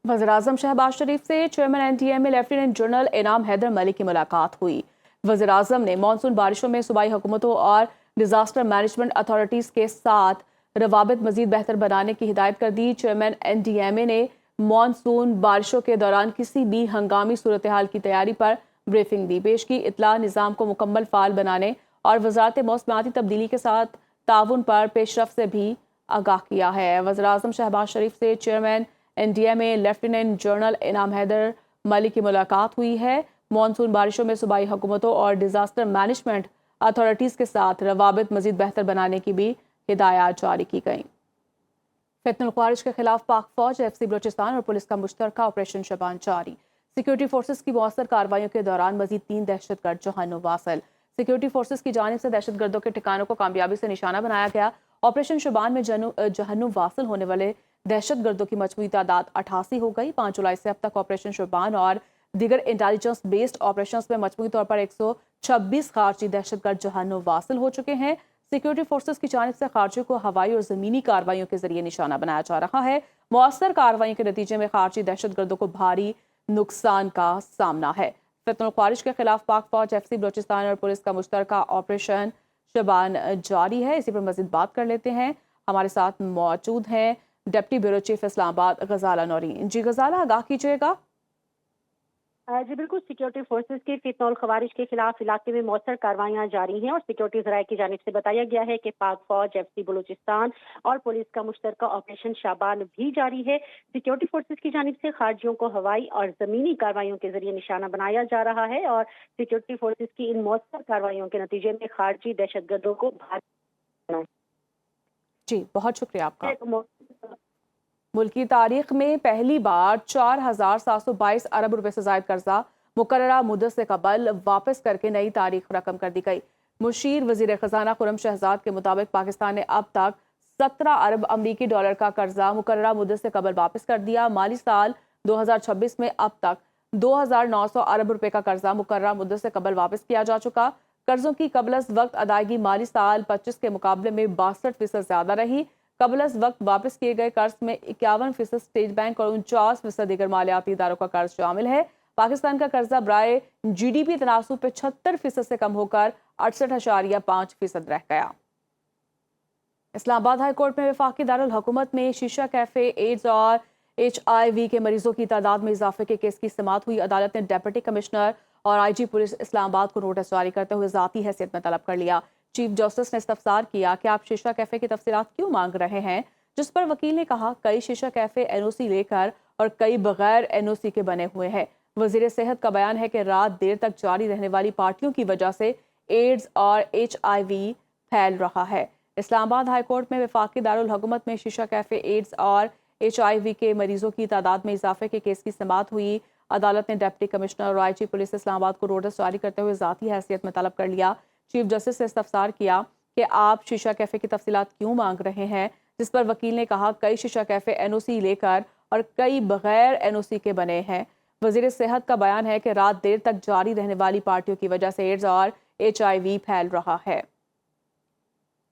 वज़ीर-ए-आज़म शहबाज शरीफ से chairman NDMA lieutenant general इनाम हैदर मलिक की मुलाकात हुई। वज़ीर-ए-आज़म ने मानसून बारिशों में सूबाई हुकूमतों और डिजास्टर मैनेजमेंट अथॉरिटीज़ के साथ रवाबित मजीद बेहतर बनाने की हिदायत कर दी। चेयरमैन एनडीएमए ने मानसून बारिशों के दौरान किसी भी हंगामी सूरत हाल की तैयारी पर ब्रीफिंग दी। पेश की इत्तला निज़ाम को मुकम्मल फ़ाल बनाने और वज़ारत मौसमियाती तब्दीली के साथ ताउन पर पेशरफ से भी आगाह किया है। वज़ीर-ए-आज़म शहबाज शरीफ से चेयरमैन एनडीएमए लेफ्टिनेंट जनरल इनाम हैदर मलिक की मुलाकात हुई है। मानसून बारिशों में सूबाई हुकूमतों और डिजास्टर मैनेजमेंट अथॉरिटीज़ के साथ रवाबित मजीद बेहतर बनाने की भी हिदायत जारी की गई। फितनुल ख्वारिज के खिलाफ पाक फौज, एफसी बलूचिस्तान और पुलिस का मुश्तरका ऑपरेशन शबान जारी। सिक्योरिटी फोर्सेस की मौसर कार्रवाइयों के दौरान मजीद 3 दहशतगर्द जहन्नुम वासिल। सिक्योरिटी फोर्सेस की जानिब से दहशतगर्दों के ठिकानों को कामयाबी से निशाना बनाया गया। ऑपरेशन शबान में जहन्नुम वासिल होने वाले दहशतगर्दों की मजमूई तादाद 88 हो गई। 5 जुलाई से अब तक ऑपरेशन शबान और दीगर इंटेलिजेंस बेस्ड ऑपरेशंस में मजमूई तौर पर 126 खारजी दहशतगर्द जहन्नुम वासिल हो चुके हैं। सिक्योरिटी फोर्सेस की जानिब से खारजी को हवाई और ज़मीनी कार्रवाइयों के जरिए निशाना बनाया जा रहा है। मौसर कार्रवाई के नतीजे में खारजी दहशतगर्दों को भारी नुकसान का सामना है। फितनुल ख्वारिज के खिलाफ पाक फौज, एफसी बलूचिस्तान और पुलिस का मुश्तरका ऑपरेशन शबान जारी है। इसी पर मजीद बात कर लेते हैं। हमारे साथ मौजूद हैं डिप्टी ब्यूरो चीफ इस्लामाबाद गजाला नौरीन। जी गजाला, आगाह कीजिएगा। जी बिल्कुल, सिक्योरिटी फोर्सेस की फितनौल खवारिज के खिलाफ इलाके में मौसर कार्रवाइयां जारी हैं और सिक्योरिटी जराये की जानिब से बताया गया है कि पाक फौज, एफसी बलूचिस्तान और पुलिस का मुश्तरका ऑपरेशन शाबान भी जारी है। सिक्योरिटी फोर्सेस की जानिब से खारजियों को हवाई और जमीनी कार्रवाइयों के जरिए निशाना बनाया जा रहा है और सिक्योरिटी फोर्सेस की इन मौसर कार्रवाइयों के नतीजे में खारजी दहशतगर्दों को भारी। जी, बहुत शुक्रिया आपका। मुल्क की तारीख में पहली बार 4,722 अरब रुपए से जायद कर्जा मुकर्ररा मुद्दत से कबल वापस करके नई तारीख रकम कर दी गई। मुशीर वजीर खजाना खुर्रम शहजाद के मुताबिक पाकिस्तान ने अब तक 17 अरब अमरीकी डॉलर का कर्जा मुकर्ररा मुद्दत से कबल वापस कर दिया। माली साल 2026 में अब तक 2,900 अरब रुपए का कर्जा मुकर्ररा मुद्दत से कबल वापस किया जा चुका। कर्जों की कबलस वक्त अदायगी माली साल 25 के मुकाबले में 62% ज्यादा रही। कबलस वक्त वापस किए गए कर्ज में 51% स्टेट बैंक और 49% दीगर मालियाती इदारों का कर्ज शामिल है। पाकिस्तान का कर्जा बराए जीडीपी तनासुब 75% से कम होकर 68.5% रह गया। इस्लामाबाद हाई कोर्ट में वफाकी दारुल हुकूमत में शीशा कैफे, एड्स और HIV के मरीजों की तादाद में इजाफे के केस की समाअत हुई। अदालत ने डिप्टी कमिश्नर और IG पुलिस इस्लामाबाद को नोटिस जारी करते हुए ज़ाती हैसियत में तलब कर लिया। चीफ जस्टिस ने इस्तफसार किया कि आप शीशा कैफे की तफसीलात क्यों मांग रहे हैं, जिस पर वकील ने कहा कई शीशा कैफे NOC लेकर और कई बगैर NOC के बने हुए हैं। वजीर सेहत का बयान है कि रात देर तक जारी रहने वाली पार्टियों की वजह से एड्स और HIV फैल रहा है। इस्लामाबाद हाई कोर्ट में वफाकी दारुल हुकूमत में शीशा कैफे, एड्स और HIV के मरीजों की तादाद में इजाफे के केस की समाअत हुई। अदालत ने डिप्टी कमिश्नर और IG पुलिस इस्लामाबाद को नोटिस जारी करते हुए ज़ाती हैसियत में तलब कर लिया। चीफ जस्टिस से इस्तफसार किया कि आप शीशा कैफे की तफसीलात क्यों मांग रहे हैं, जिस पर वकील ने कहा कई शीशा कैफे NOC लेकर और कई बगैर NOC के बने हैं। वजीर सेहत का बयान है कि रात देर तक जारी रहने वाली पार्टियों की वजह से एड्स और HIV फैल रहा है।